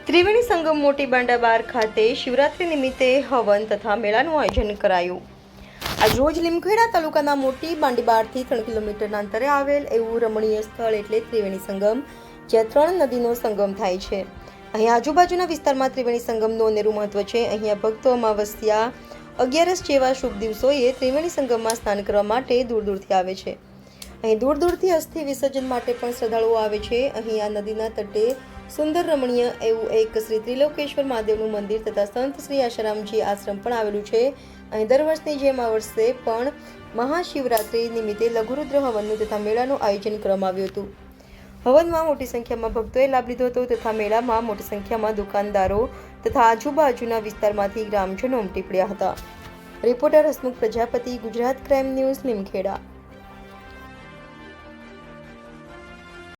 ત્રિવેણી સંગમ મોટી બાંડાબાર ખાતે શિવરાત્રી નિમિત્તે હવન તથા મેળાનું આયોજન કરાયું। આજરોજ લીમખેડા તાલુકાના મોટી બાંડીબારથી 3 કિલોમીટરના અંતરે આવેલ એવું રમણીય સ્થળ એટલે ત્રિવેણી સંગમ, જ્યાં 3 નદીનો સંગમ થાય છે। અહીં આજુબાજુના વિસ્તારમાં ત્રિવેણી સંગમનું અનેરું મહત્વ છે। અહીંયા ભક્તો અમાવસ્યા, અગિયારસ જેવા શુભ દિવસોએ ત્રિવેણી સંગમમાં સ્નાન કરવા માટે દૂર દૂરથી આવે છે। અહીં દૂર દૂરથી અસ્થિ વિસર્જન માટે પણ શ્રદ્ધાળુઓ આવે છે। અહીં આ નદીના તટે સુંદર રમણીય એવું એક શ્રી ત્રિલોકેશ્વર મહાદેવનું મંદિર તથા સંત શ્રી આશારામજી આશ્રમ પણ આવેલું છે। અહીં દર વર્ષની જેમ આ વર્ષે પણ મહાશિવરાત્રિ નિમિત્તે લઘુરુદ્ર હવનનું તથા મેળાનું આયોજન કરવામાં આવ્યું હતું। હવનમાં મોટી સંખ્યામાં ભક્તોએ લાભ લીધો હતો તથા મેળામાં મોટી સંખ્યામાં દુકાનદારો તથા આજુબાજુના વિસ્તારમાંથી ગ્રામજનો ઉમટી પડ્યા હતા। Reporter Hasmukh Prajapati, Gujarat crime news, Limkheda.